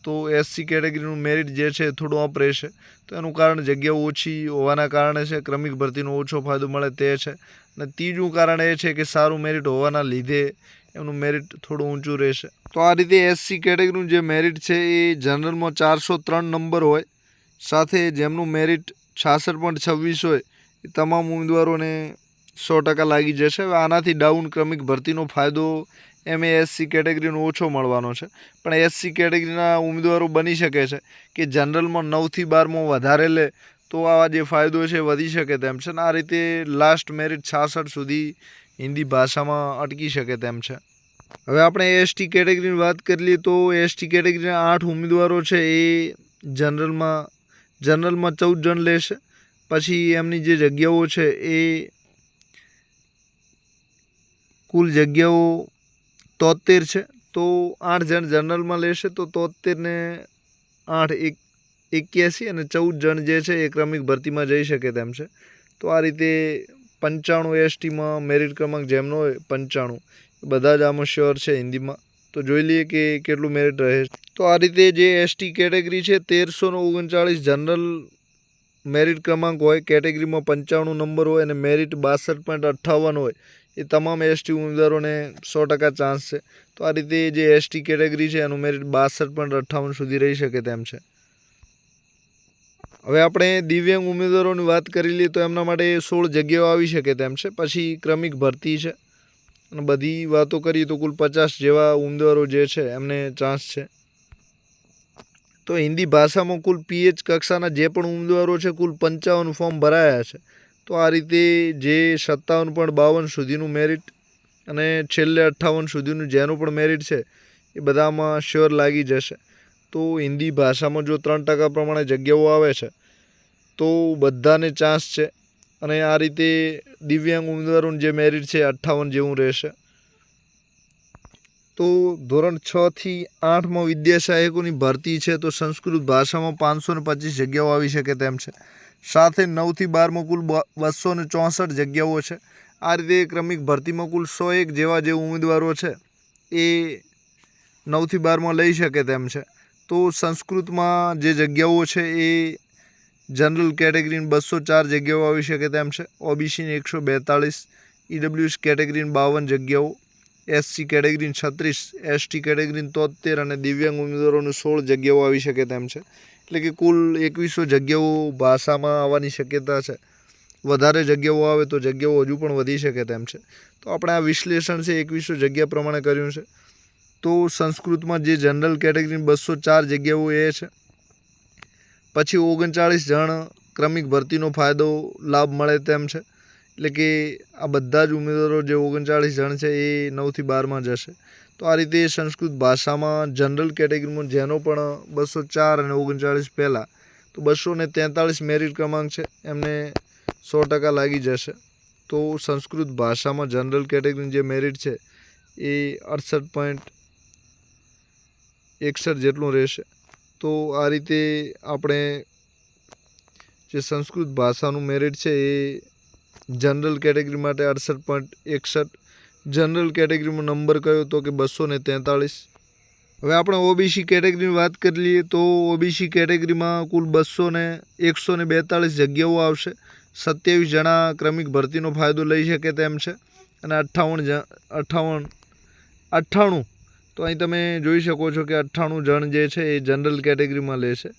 તો એસસી કેટેગરીનું મેરિટ જે છે થોડું અપ રહેશે. તો એનું કારણ જગ્યાઓ ઓછી હોવાના કારણે છે, ક્રમિક ભરતીનો ઓછો ફાયદો મળે તે છે. અને ત્રીજું કારણ એ છે કે સારું મેરિટ હોવાના લીધે એમનું મેરિટ થોડું ઊંચું રહેશે. તો આ રીતે એસસી કેટેગરીનું જે મેરિટ છે એ જનરલમાં 403 નંબર હોય, સાથે જેમનું મેરિટ 66.26 હોય એ તમામ ઉમેદવારોને 100% લાગી જશે. હવે આનાથી ડાઉન ક્રમિક ભરતીનો ફાયદો એસસી કેટેગરીનો ઓછો મળવાનો છે, પણ એસસી કેટેગરીના ઉમેદવારો બની શકે છે કે જનરલમાં 9થી 12માં વધારે લે તો આ જે ફાયદો છે વધી શકે તેમ છે. અને આ રીતે લાસ્ટ મેરિટ 66 સુધી હિન્દી ભાષામાં અટકી શકે તેમ છે. હવે આપણે એસટી કેટેગરીની વાત કરી લઈએ તો એસટી કેટેગરીના 8 ઉમેદવારો છે એ જનરલમાં 14 જણ લેશે. પછી એમની જે જગ્યાઓ છે એ કુલ જગ્યાઓ 73 છે. તો 8 જણ જનરલમાં લેશે તો 73 ને 8 81 અને 14 જણ જે છે એ ક્રમિક ભરતીમાં જઈ શકે તેમ છે. તો આ રીતે 95 એસટીમાં મેરિટ ક્રમાંક જેમનો હોય 95 બધા જ આમાં શ્યોર છે હિન્દીમાં. તો જોઈ લઈએ કે કેટલું મેરિટ રહે. તો આ રીતે જે એસટી કેટેગરી છે 1339 જનરલ મેરિટ ક્રમાંક હોય, કેટેગરીમાં 95 નંબર હોય અને મેરિટ 62.58 હોય, એ તમામ એસટી ઉમેદવારોને 100% ચાન્સ છે. તો આ રીતે જે એસટી કેટેગરી છે એનું મેરિટ 62.58 સુધી રહી શકે તેમ છે. હવે આપણે દિવ્યાંગ ઉમેદવારોની વાત કરી લઈએ તો એમના માટે 16 જગ્યાઓ આવી શકે તેમ છે. પછી ક્રમિક ભરતી છે અને બધી વાતો કરીએ તો કુલ 50 જેવા ઉમેદવારો જે છે એમને ચાન્સ છે. તો હિન્દી ભાષામાં કુલ PH કક્ષાના જે પણ ઉમેદવારો છે કુલ 55 ફોર્મ ભરાયા છે. તો આ રીતે જે 57.52 સુધીનું મેરિટ અને છેલ્લે 58 સુધીનું જેનું પણ મેરિટ છે એ બધામાં શ્યોર લાગી જશે. તો હિન્દી ભાષામાં જો 3% પ્રમાણે જગ્યાઓ આવે છે તો બધાને ચાન્સ છે. અને આ રીતે દિવ્યાંગ ઉમેદવારોનું જે મેરિટ છે 58 જેવું રહેશે. તો ધોરણ 6 થી 8માં વિદ્યા સહાયકોની ભરતી છે તો સંસ્કૃત ભાષામાં 525 જગ્યાઓ આવી શકે તેમ છે. સાથે 9 થી 12માં કુલ 264 જગ્યાઓ છે. આ રીતે ક્રમિક ભરતીમાં કુલ 101 જેવા જે ઉમેદવારો છે એ 9 થી 12માં લઈ શકે તેમ છે. તો સંસ્કૃતમાં જે જગ્યાઓ છે એ જનરલ કેટેગરીની 204 જગ્યાઓ આવી શકે તેમ છે. ઓબીસીની 142, ઈડબ્લ્યુએસ કેટેગરીની 52 જગ્યાઓ, એસસી કેટેગરીની 36, એસટી કેટેગરીની 73 અને દિવ્યાંગ ઉમેદવારોની 16 જગ્યાઓ આવી શકે તેમ છે. એટલે કે કુલ 2100 જગ્યાઓ ભાષામાં આવવાની શક્યતા છે. વધારે જગ્યાઓ આવે તો જગ્યાઓ હજુ પણ વધી શકે તેમ છે. તો આપણે આ વિશ્લેષણ છે 2100 જગ્યા પ્રમાણે કર્યું છે. તો સંસ્કૃતમાં જે જનરલ કેટેગરીની 204 જગ્યાઓ એ છે. પછી 39 જણ ક્રમિક ભરતીનો ફાયદો લાભ મળે તેમ છે. એટલે કે આ બધા જ ઉમેદવારો જે 39 જણ છે એ 9 થી 12માં જશે. તો આ રીતે સંસ્કૃત ભાષામાં જનરલ કેટેગરીમાં જેનો પણ 204 અને 39 પહેલાં તો 243 મેરિટ ક્રમાંક છે એમને 100% લાગી જશે. તો સંસ્કૃત ભાષામાં જનરલ કેટેગરીની જે મેરિટ છે એ 68.61 જેટલું રહેશે. તો આ રીતે આપણે જે સંસ્કૃત ભાષાનું મેરિટ છે એ જનરલ કેટેગરી માટે 68.61, જનરલ કેટેગરીમાં નંબર કયો તો કે 243. હવે આપણે ઓબીસી કેટેગરીની વાત કરી લઈએ તો ઓબીસી કેટેગરીમાં કુલ 142 જગ્યાઓ આવશે. 27 જણા ક્રમિક ભરતીનો ફાયદો લઈ શકે તેમ છે અને 98 તો અહીં તમે જોઈ શકો છો કે 98 જણ જે છે એ જનરલ કેટેગરીમાં લેશે.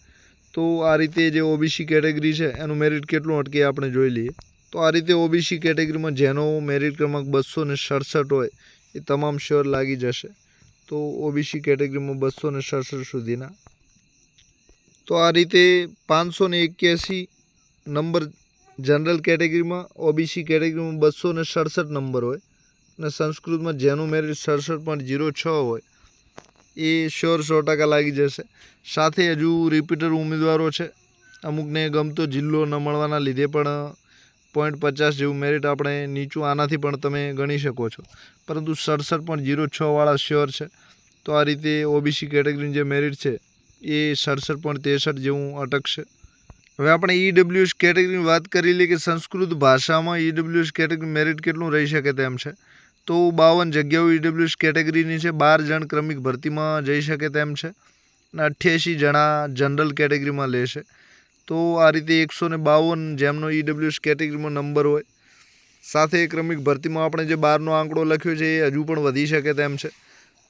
તો આ રીતે જે ઓબીસી કેટેગરી છે એનું મેરિટ કેટલું અટકે આપણે જોઈ લઈએ. તો આ રીતે ઓબીસી કેટેગરીમાં જેનો મેરિટ ક્રમાંક 267 હોય એ તમામ શ્યોર લાગી જશે. તો ઓબીસી કેટેગરીમાં 267 સુધીના. તો આ રીતે 581 નંબર જનરલ કેટેગરીમાં, ઓબીસી કેટેગરીમાં 267 નંબર હોય અને સંસ્કૃતમાં જેનું મેરિટ 67.06 હોય એ શ્યોર 100% લાગી જશે. સાથે હજુ રિપીટર ઉમેદવારો છે. અમુકને ગમતો જિલ્લો ન મળવાના લીધે પણ 0.50 જેવું મેરિટ આપણે નીચું આનાથી પણ તમે ગણી શકો છો. પરંતુ 67.06 વાળા શ્યોર છે. તો આ રીતે ઓબીસી કેટેગરીનું જે મેરિટ છે એ 67.63 જેવું અટકશે. હવે આપણે ઈડબ્લ્યુએસ કેટેગરીની વાત કરી લઈએ કે સંસ્કૃત ભાષામાં ઈડબ્લ્યુએસ કેટેગરી મેરિટ કેટલું રહી શકે તેમ છે. તો 52 જગ્યાઓ ઈડબ્લ્યુએસ કેટેગરીની છે. 12 જણ ક્રમિક ભરતીમાં જઈ શકે તેમ છે અને 88 જણા જનરલ કેટેગરીમાં લેશે. તો આ રીતે 152 જેમનો ઈડબ્લ્યુએસ કેટેગરીમાં નંબર હોય. સાથે ક્રમિક ભરતીમાં આપણે જે 12નો આંકડો લખ્યો છે એ હજુ પણ વધી શકે તેમ છે.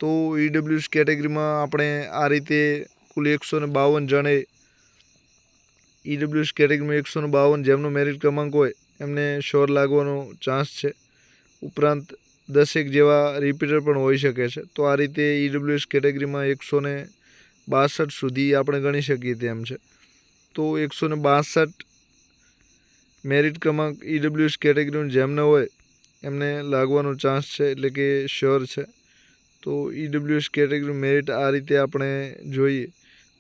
તો ઈડબ્લ્યુએસ કેટેગરીમાં આપણે આ રીતે કુલ 152 જણે ઈડબ્લ્યુએસ કેટેગરીમાં 152 જેમનો મેરિટ ક્રમાંક હોય એમને શ્યોર લાગવાનો ચાન્સ છે. ઉપરાંત 10 જેવા રિપીટર પણ હોઈ શકે છે. તો આ રીતે ઈડબ્લ્યુએસ કેટેગરીમાં 162 સુધી આપણે ગણી શકીએ તેમ છે. તો 162 મેરિટ ક્રમાંક ઈડબ્લ્યુએસ કેટેગરીનું જેમને હોય એમને લાગવાનો ચાન્સ છે, એટલે કે શ્યોર છે. તો ઈડબ્લ્યુએસ કેટેગરી મેરિટ આ રીતે આપણે જોઈએ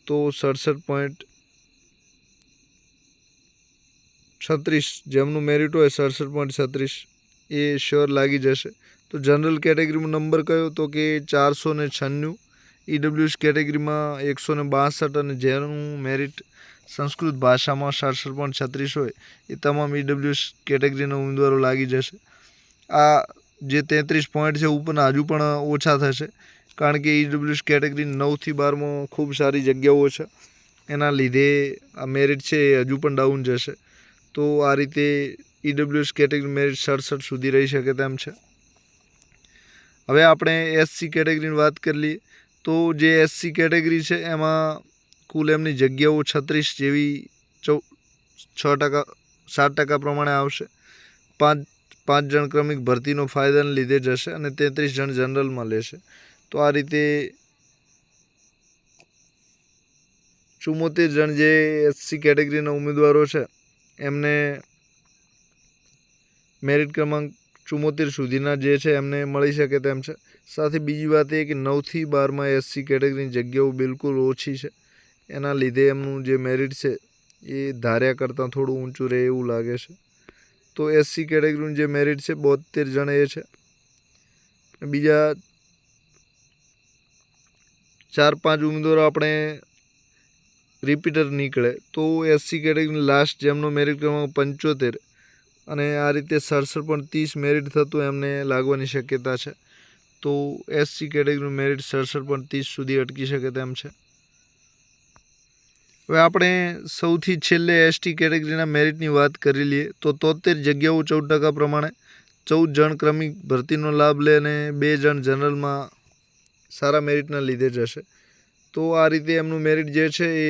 તો 67.36 જેમનું મેરિટ હોય 67.36 એ શ્યોર લાગી જશે. તો જનરલ કેટેગરીમાં નંબર કયો તો કે 496, ઈડબ્લ્યુએસ કેટેગરીમાં 162 અને જેનું મેરિટ સંસ્કૃત ભાષામાં 67.36 હોય એ તમામ ઈડબ્લ્યુએસ કેટેગરીના ઉમેદવારો લાગી જશે. આ જે 33 પોઈન્ટ છે ઉપરના હજુ પણ ઓછા થશે કારણ કે ઈડબ્લ્યુએસ કેટેગરી 9 થી 12માં ખૂબ સારી જગ્યાઓ છે. એના લીધે આ મેરિટ છે એ હજુ પણ ડાઉન જશે. તો આ રીતે EWS કેટેગરી મેરિટ 67 સુધી રહી શકે તેમ છે. હવે આપણે SC કેટેગરીની વાત કરી લઈએ. તો જે SC કેટેગરી છે એમાં કુલ એમની જગ્યાઓ 36 જેવી 6% 7% પ્રમાણે આવશે. 5 જણ ક્રમિક ભરતીનો ફાયદાને લીધે જશે અને 33 જણ જનરલમાં લેશે. તો આ રીતે 74 જણ જે SC કેટેગરીના ઉમેદવારો છે એમને મેરિટ ક્રમાંક 74 સુધીના જે છે એમને મળી શકે તેમ છે. સાથે બીજી વાત એ કે 9થી 12માં SC કેટેગરીની જગ્યાઓ બિલકુલ ઓછી છે. એના લીધે એમનું જે મેરિટ છે એ ધાર્યા કરતાં થોડું ઊંચું રહે એવું લાગે છે. તો SC કેટેગરીનું જે મેરિટ છે 72 જણ એ છે. બીજા 4-5 ઉમેદવારો આપણે રિપીટર નીકળે તો SC કેટેગરીની લાસ્ટ જેમનો મેરિટ ક્રમાંક 75 અને આ રીતે 67 પણ 30 મેરિટ થતું એમને લાગવાની શક્યતા છે. તો SC કેટેગરીનું મેરિટ 67 પણ 30 સુધી અટકી શકે તેમ છે. હવે આપણે સૌથી છેલ્લે ST કેટેગરીના મેરિટની વાત કરી લઈએ. તો 73 જગ્યાઓ 14% પ્રમાણે 14 જણ ક્રમિક ભરતીનો લાભ લે અને 2 જણ જનરલમાં સારા મેરિટના લીધે જશે. તો આ રીતે એમનું મેરિટ જે છે એ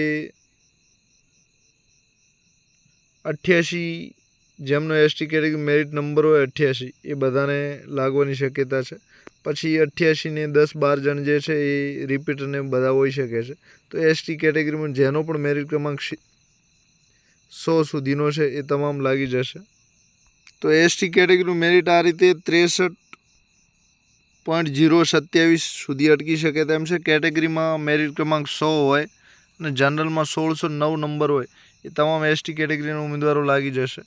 88 જેમનો ST કેટેગરી મેરિટ નંબર હોય 88 એ બધાને લાગવાની શક્યતા છે. પછી 88 ને 10-12 જણ જે છે એ રિપીટરને બધા હોઈ શકે છે. તો ST કેટેગરીમાં જેનો પણ મેરિટ ક્રમાંક 100 સુધીનો છે એ તમામ લાગી જશે. તો ST કેટેગરીનું મેરિટ આ રીતે 63.027 સુધી અટકી શકે તેમ છે. કેટેગરીમાં મેરિટ ક્રમાંક 100 હોય અને જનરલમાં 1609 નંબર હોય એ તમામ ST કેટેગરીના ઉમેદવારો લાગી જશે.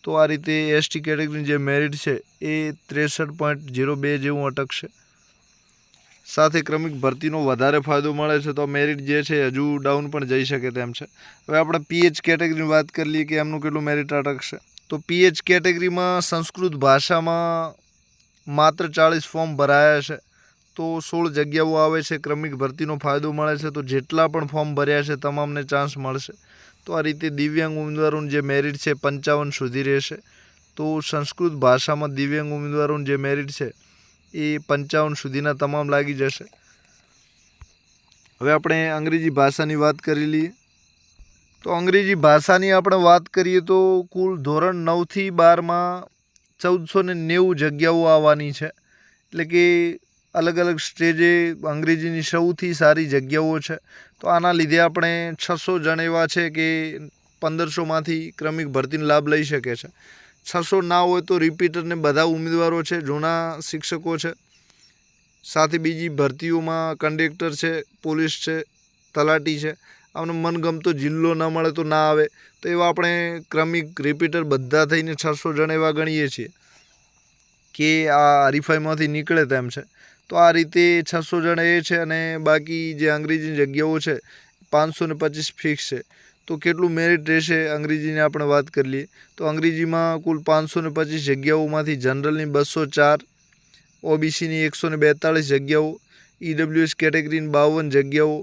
તો આ રીતે ST કેટેગરીની જે મેરિટ છે એ 63.02 જેવું અટકશે. સાથે ક્રમિક ભરતીનો વધારે ફાયદો મળે છે તો મેરિટ જે છે હજુ ડાઉન પણ જઈ શકે તેમ છે. હવે આપણે PH કેટેગરીની વાત કરી લઈએ કે એમનું કેટલું મેરિટ અટકશે. તો PH કેટેગરીમાં સંસ્કૃત ભાષામાં માત્ર 40 ફોર્મ ભરાયા છે. તો 16 જગ્યાઓ આવે છે. ક્રમિક ભરતીનો ફાયદો મળે છે તો જેટલા પણ ફોર્મ ભર્યા છે તમામને ચાન્સ મળશે. તો આ રીતે દિવ્યાંગ ઉમેદવારોનું જે મેરિટ છે 55 સુધી રહેશે. તો સંસ્કૃત ભાષામાં દિવ્યાંગ ઉમેદવારોનું જે મેરિટ છે એ 55 સુધીના તમામ લાગી જશે. હવે આપણે અંગ્રેજી ભાષાની વાત કરી લઈએ. તો અંગ્રેજી ભાષાની આપણે વાત કરીએ તો કુલ ધોરણ 9થી 12માં 1490 જગ્યાઓ આવવાની છે. એટલે કે અલગ અલગ સ્ટેજે અંગ્રેજીની સૌથી સારી જગ્યાઓ છે. તો આના લીધે આપણે 600 જણ એવા છે કે 1500માંથી ક્રમિક ભરતીનો લાભ લઈ શકે છે. 600 ના હોય તો રિપીટરને બધા ઉમેદવારો છે, જૂના શિક્ષકો છે. સાથે બીજી ભરતીઓમાં કંડક્ટર છે, પોલીસ છે, તલાટી છે. આમને મનગમતો જિલ્લો ન મળે તો ના આવે. તો એવા આપણે ક્રમિક રિપીટર બધા થઈને 600 જણ એવા ગણીએ છીએ કે આ હરીફાઈમાંથી નીકળે તેમ છે. તો આ રીતે 600 જણ એ છે અને બાકી જે અંગ્રેજીની જગ્યાઓ છે 525 ફિક્સ છે. તો કેટલું મેરિટ રહેશે અંગ્રેજીની આપણે વાત કરી લઈએ. તો અંગ્રેજીમાં કુલ 525 જગ્યાઓમાંથી જનરલની 204, OBCની 142 જગ્યાઓ, EWS કેટેગરીની 52 જગ્યાઓ,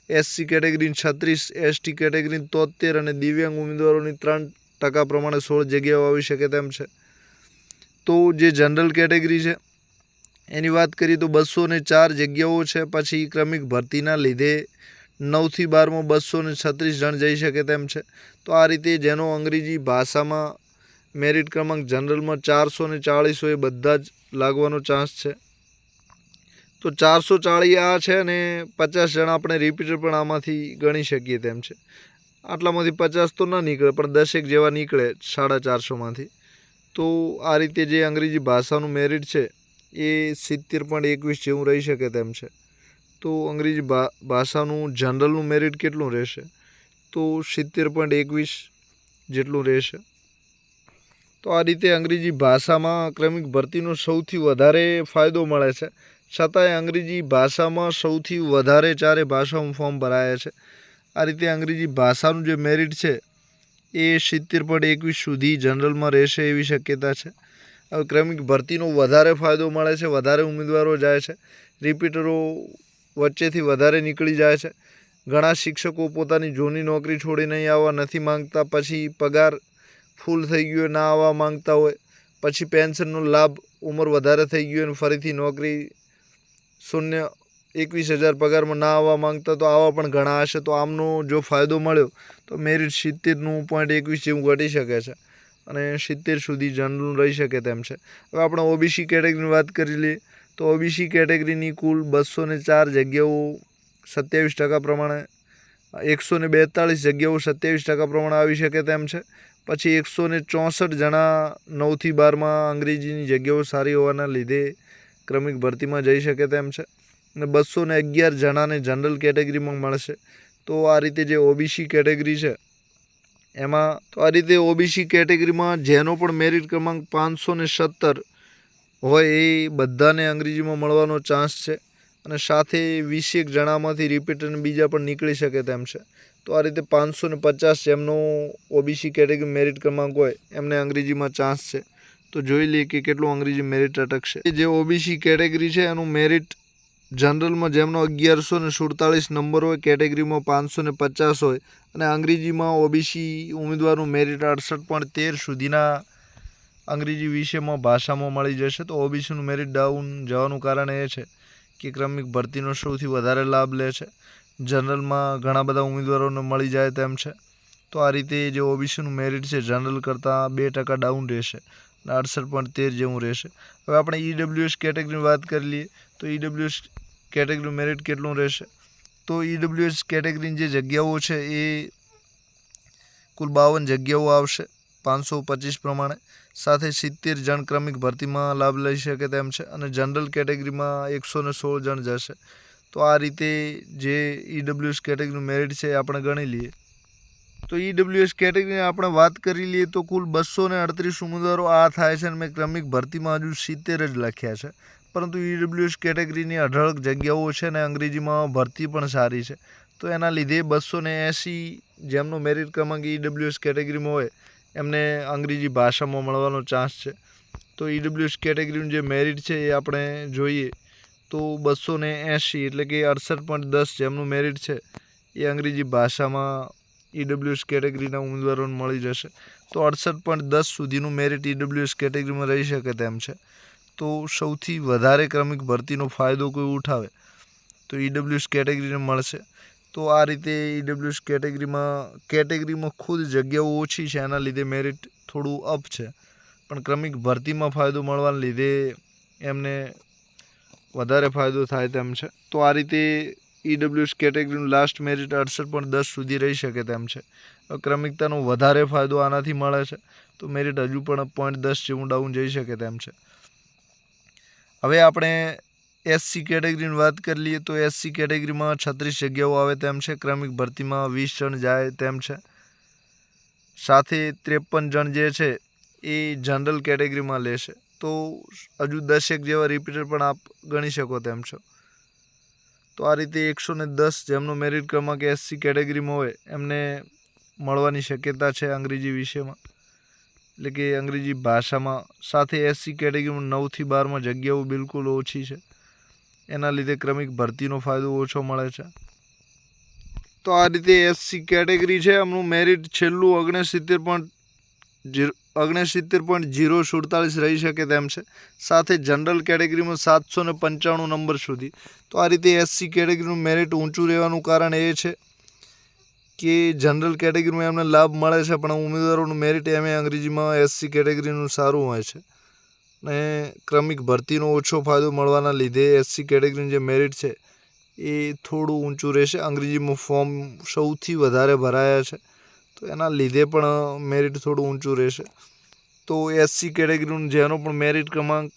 SC કેટેગરીની 36, ST કેટેગરીની 73 અને દિવ્યાંગ ઉમેદવારોની 3% પ્રમાણે 16 જગ્યાઓ આવી શકે તેમ છે. તો જે જનરલ કેટેગરી છે એની વાત કરીએ તો 204 જગ્યાઓ છે. પછી ક્રમિક ભરતીના લીધે 9થી 12માં 236 જણ જઈ શકે તેમ છે. તો આ રીતે જેનો અંગ્રેજી ભાષામાં મેરિટ ક્રમાંક જનરલમાં 440 હોય બધા જ લાગવાનો ચાન્સ છે. તો 440 આ છે અને 50 જણ આપણે રિપીટર પણ આમાંથી ગણી શકીએ તેમ છે. આટલામાંથી 50 તો ન નીકળે પણ 10 જેવા નીકળે 450માંથી. તો આ રીતે જે અંગ્રેજી ભાષાનું મેરિટ છે એ 70.21 જેવું રહી શકે તેમ છે. તો અંગ્રેજી ભાષાનું જનરલનું મેરિટ કેટલું રહેશે? તો 70.21 જેટલું રહેશે. તો આ રીતે અંગ્રેજી ભાષામાં ક્રમિક ભરતીનો સૌથી વધારે ફાયદો મળે છે. છતાંય અંગ્રેજી ભાષામાં સૌથી વધારે 4 ભાષાઓમાં ફોર્મ ભરાયા છે. આ રીતે અંગ્રેજી ભાષાનું જે મેરિટ છે એ 70.21 સુધી જનરલમાં રહેશે એવી શક્યતા છે. હવે ક્રમિક ભરતીનો વધારે ફાયદો મળે છે, વધારે ઉમેદવારો જાય છે, રિપીટરો વચ્ચેથી વધારે નીકળી જાય છે ઘણા શિક્ષકો પોતાની જૂની નોકરી છોડી નહીં આવવા નથી માંગતા, પછી પગાર ફૂલ થઈ ગયો ના આવવા માંગતા હોય, પછી પેન્શનનો લાભ ઉંમર વધારે થઈ ગઈ અને ફરીથી નોકરી 21,000 પગારમાં ના આવવા માંગતા, તો આવા પણ ઘણા હશે. તો આમનો જો ફાયદો મળ્યો તો મેરિટ 70.21 જેવું ઘટી શકે છે અને 70 સુધી જનરલ રહી શકે તેમ છે. હવે આપણે ઓબીસી કેટેગરીની વાત કરી લઈએ તો ઓબીસી કેટેગરીની કુલ 204 જગ્યાઓ 27% પ્રમાણે, 142 જગ્યાઓ 27% પ્રમાણે આવી શકે તેમ છે. પછી 164 જણા 9 થી 12માં અંગ્રેજીની જગ્યાઓ સારી હોવાના લીધે ક્રમિક ભરતીમાં જઈ શકે તેમ છે અને 211 જણાને જનરલ કેટેગરીમાં મળશે. તો આ રીતે જે ઓબીસી કેટેગરી છે એમાં તો આ રીતે ઓબીસી કેટેગરીમાં જેનો પણ મેરિટ ક્રમાંક 517 હોય એ બધાને અંગ્રેજીમાં મળવાનો ચાન્સ છે અને સાથે 21 જણામાંથી રિપીટ અને બીજા પણ નીકળી શકે તેમ છે. તો આ રીતે 550 જેમનો ઓબીસી કેટેગરી મેરિટ ક્રમાંક હોય એમને અંગ્રેજીમાં ચાન્સ છે. તો જોઈ લઈએ કે કેટલું અંગ્રેજી મેરિટ અટકશે. જે ઓબીસી કેટેગરી છે એનું મેરિટ જનરલમાં જેમનો 1147 નંબર હોય, કેટેગરીમાં 550 હોય અને અંગ્રેજીમાં ઓબીસી ઉમેદવારનું મેરિટ 68.13 સુધીના અંગ્રેજી વિષયમાં ભાષામાં મળી જશે. તો ઓબીસીનું મેરિટ ડાઉન જવાનું કારણ એ છે કે ક્રમિક ભરતીનો સૌથી વધારે લાભ લે છે, જનરલમાં ઘણા બધા ઉમેદવારોને મળી જાય તેમ છે. તો આ રીતે જે ઓબીસીનું મેરિટ છે જનરલ કરતાં 2% ડાઉન રહેશે અને 68.13 જેવું રહેશે. હવે આપણે ઈડબ્લ્યુએસ કેટેગરીની વાત કરી લઈએ તો ઈડબ્લ્યુએસ કેટેગરીનું મેરિટ કેટલું રહેશે. તો ઈડબ્લ્યુએસ કેટેગરીની જે જગ્યાઓ છે એ કુલ 52 જગ્યાઓ આવશે 525 પ્રમાણે, સાથે 70 જણ ક્રમિક ભરતીમાં લાભ લઈ શકે તેમ છે અને જનરલ કેટેગરીમાં 116 જણ જશે. તો આ રીતે જે ઈડબ્લ્યુએસ કેટેગરીનું મેરિટ છે એ આપણે ગણી લઈએ. તો ઈડબ્લ્યુએસ કેટેગરીની આપણે વાત કરી લઈએ તો કુલ 238 ઉમેદવારો આ થાય છે અને મેં ક્રમિક ભરતીમાં હજુ 70 જ લખ્યા છે. પરંતુ ઈડબ્લ્યુએસ કેટેગરીની 18 જગ્યાઓ છે અને અંગ્રેજીમાં ભરતી પણ સારી છે. તો એના લીધે 280 જેમનો મેરિટ ક્રમાંક ઈડબ્લ્યુએસ કેટેગરીમાં હોય એમને અંગ્રેજી ભાષામાં મળવાનો ચાન્સ છે. તો ઈડબ્લ્યુએસ કેટેગરીનું જે મેરિટ છે એ આપણે જોઈએ તો 280 એટલે કે 68.10 જેમનું મેરિટ છે એ અંગ્રેજી ભાષામાં ઈડબ્લ્યુએસ કેટેગરીના ઉમેદવારોને મળી જશે. તો 68.10 સુધીનું મેરિટ ઈડબ્લ્યુએસ કેટેગરીમાં રહી શકે તેમ છે. તો સૌથી વધારે ક્રમિક ભરતીનો ફાયદો કોઈ ઉઠાવે તો ઈડબ્લ્યુએસ કેટેગરીને મળશે. તો આ રીતે ઈડબ્લ્યુએસ કેટેગરીમાં ખુદ જગ્યાઓ ઓછી છે એના લીધે મેરિટ થોડું અપ છે, પણ ક્રમિક ભરતીમાં ફાયદો મળવાને લીધે એમને વધારે ફાયદો થાય તેમ છે. તો આ રીતે ઈડબ્લ્યુએસ કેટેગરીનું લાસ્ટ મેરિટ 68.10 સુધી રહી શકે તેમ છે. ક્રમિકતાનો વધારે ફાયદો આનાથી મળે છે તો મેરિટ હજુ પણ 0.10 જેવું ડાઉન જઈ શકે તેમ છે. હવે આપણે એસસી કેટેગરીની વાત કરી લઈએ તો એસસી કેટેગરીમાં 36 જગ્યાઓ આવે તેમ છે, ક્રમિક ભરતીમાં 20 જણ જાય તેમ છે, સાથે 53 જણ જે છે એ જનરલ કેટેગરીમાં લેશે. તો હજુ 10 જેવા રિપીટર પણ આપ ગણી શકો તેમ છો. તો આ રીતે 110 જેમનો મેરિટ ક્રમાંક એસસી કેટેગરીમાં હોય એમને મળવાની શક્યતા છે અંગ્રેજી વિષયમાં, એટલે કે અંગ્રેજી ભાષામાં. સાથે એસસી કેટેગરીમાં 9 થી 12માં જગ્યાઓ બિલકુલ ઓછી છે, એના લીધે ક્રમિક ભરતીનો ફાયદો ઓછો મળે છે. તો આ રીતે એસસી કેટેગરી છે એમનું મેરિટ છેલ્લું 69.047 રહી શકે તેમ છે, સાથે જનરલ કેટેગરીમાં 795 નંબર સુધી. તો આ રીતે એસસી કેટેગરીનું મેરિટ ઊંચું રહેવાનું કારણ એ છે કે જનરલ કેટેગરીમાં એમને લાભ મળે છે પણ ઉમેદવારોનું મેરિટ એમ અંગ્રેજીમાં એસસી કેટેગરીનું સારું હોય છે ને ક્રમિક ભરતીનો ઓછો ફાયદો મળવાના લીધે એસસી કેટેગરીનું જે મેરિટ છે એ થોડું ઊંચું રહેશે. અંગ્રેજીમાં ફોર્મ સૌથી વધારે ભરાયા છે તો એના લીધે પણ મેરિટ થોડું ઊંચું રહેશે. તો એસસી કેટેગરીનું જેનો પણ મેરિટ ક્રમાંક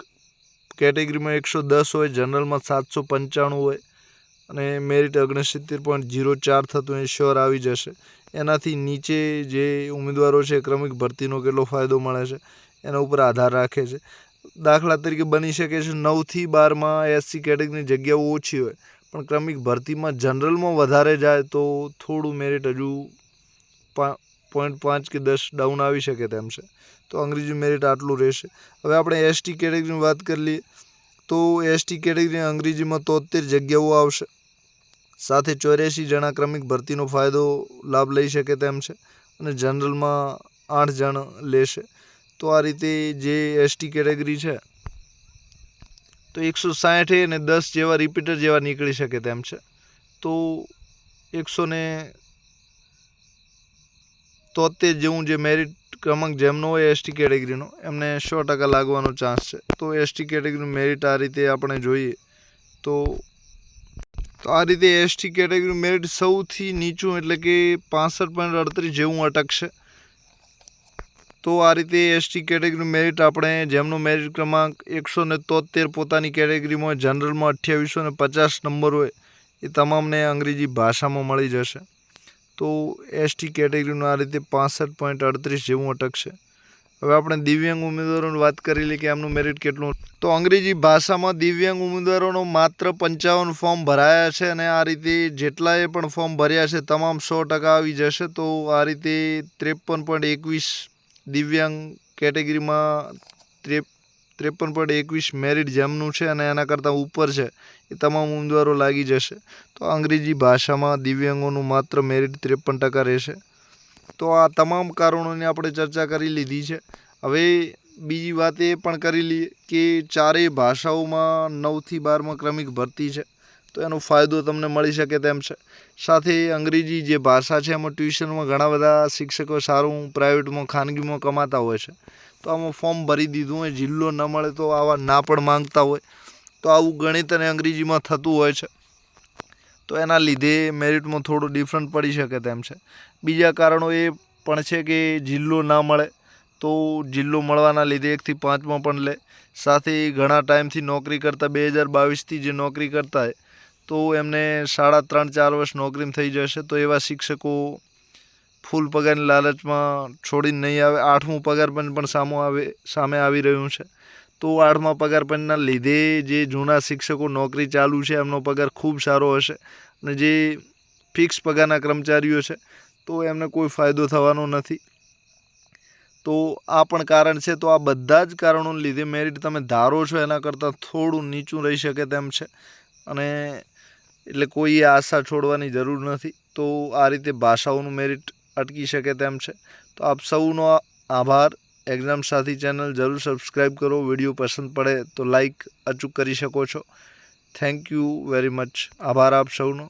કેટેગરીમાં 110 હોય, જનરલમાં 795 હોય અને મેરિટ 69.04 થતું એ શ્યોર આવી જશે. એનાથી નીચે જે ઉમેદવારો છે ક્રમિક ભરતીનો કેટલો ફાયદો મળે છે એના ઉપર આધાર રાખે છે. દાખલા તરીકે બની શકે છે 9 થી 12માં એસસી કેટેગરીની જગ્યાઓ ઓછી હોય પણ ક્રમિક ભરતીમાં જનરલમાં વધારે જાય તો થોડું મેરિટ હજુ 0.5 કે 10 ડાઉન આવી શકે તેમ છે. તો અંગ્રેજી મેરિટ આટલું રહેશે. હવે આપણે એસટી કેટેગરીની વાત કરી લઈએ તો એસટી કેટેગરી અંગ્રેજીમાં 73 જગ્યાઓ આવશે સાથે 84 જણા ક્રમિક ભરતીનો ફાયદો લાભ લઈ શકે તેમ છે અને જનરલમાં 8 જણ લેશે. તો આ રીતે જે એસટી કેટેગરી છે તો 160 અને 10 જેવા રિપીટર જેવા નીકળી શકે તેમ છે. તો 173 જેવું જે મેરિટ ક્રમાંક જેમનો હોય એસટી કેટેગરીનો એમને 100% લાગવાનો ચાન્સ છે. તો એસટી કેટેગરીનું મેરિટ આ રીતે આપણે જોઈએ તો આ રીતે એસટી કેટેગરીનું મેરિટ સૌથી નીચું એટલે કે 65.38 જેવું અટકશે. તો આ રીતે એસટી કેટેગરીનું મેરિટ આપણે જેમનો મેરિટ ક્રમાંક 173 પોતાની કેટેગરીમાં જનરલમાં 2850 નંબર હોય એ તમામને અંગ્રેજી ભાષામાં મળી જશે. તો એસટી કેટેગરીનું આ રીતે 65.38 જેવું અટકશે. હવે આપણે દિવ્યાંગ ઉમેદવારોની વાત કરી લઈએ કે એમનું મેરિટ કેટલું. તો અંગ્રેજી ભાષામાં દિવ્યાંગ ઉમેદવારોનો માત્ર 55 ફોર્મ ભરાયા છે અને આ રીતે જેટલાએ પણ ફોર્મ ભર્યા છે તમામ 100% આવી જશે. તો આ રીતે 53.21 દિવ્યાંગ કેટેગરીમાં 53.21 મેરિટ જેમનું છે અને એના કરતાં ઉપર છે એ તમામ ઉમેદવારો લાગી જશે. તો અંગ્રેજી ભાષામાં દિવ્યાંગોનું માત્ર મેરિટ 53% રહેશે. તો આ તમામ કારણોની આપણે ચર્ચા કરી લીધી છે. હવે બીજી વાત એ પણ કરી લઈએ કે ચારેય ભાષાઓમાં 9 થી 12માં ક્રમિક ભરતી છે તો એનો ફાયદો તમને મળી શકે તેમ છે. સાથે અંગ્રેજી જે ભાષા છે એમાં ટ્યુશનમાં ઘણા બધા શિક્ષકો સારું પ્રાઇવેટમાં ખાનગીમાં કમાતા હોય છે. તો આમાં ફોર્મ ભરી દીધું હોય, જિલ્લો ન મળે તો આવા ના પણ માંગતા હોય. તો આવું ગણિત અને અંગ્રેજીમાં થતું હોય છે. તો એના લીધે મેરિટમાં થોડું ડિફરન્ટ પડી શકે તેમ છે. બીજા કારણો એ પણ છે કે જિલ્લો ના મળે તો જિલ્લો મળવાના લીધે 1 થી 5માં પણ લે. સાથે ઘણા ટાઈમથી નોકરી કરતા 2022થી જે નોકરી કરતા હોય તો એમને 3.5-4 વર્ષ નોકરીમાં થઈ જશે. તો એવા શિક્ષકો ફૂલ પગારની લાલચમાં છોડીને નહીં આવે. 8મું પગાર પણ સામે આવી રહ્યું છે. તો 8મા પગાર પંચના લીધે જે જૂના શિક્ષકો નોકરી ચાલુ છે એમનો પગાર ખૂબ સારો હશે અને જે ફિક્સ પગારના કર્મચારીઓ છે તો એમને કોઈ ફાયદો થવાનો નથી. તો આ પણ કારણ છે. તો આ બધા જ કારણોને લીધે મેરિટ તમે ધારો છો એના કરતાં થોડું નીચું રહી શકે તેમ છે અને એટલે કોઈએ આશા છોડવાની જરૂર નથી. તો આ રીતે ભાષાઓનું મેરિટ અટકી શકે તેમ છે. તો આપ સૌનો આભાર. એક્ઝામ સાથી ચેનલ જરૂર સબસ્ક્રાઈબ કરો. વિડીયો પસંદ પડે તો લાઈક અચૂક કરી શકો છો. Thank you very much. આભાર આપ સૌનો.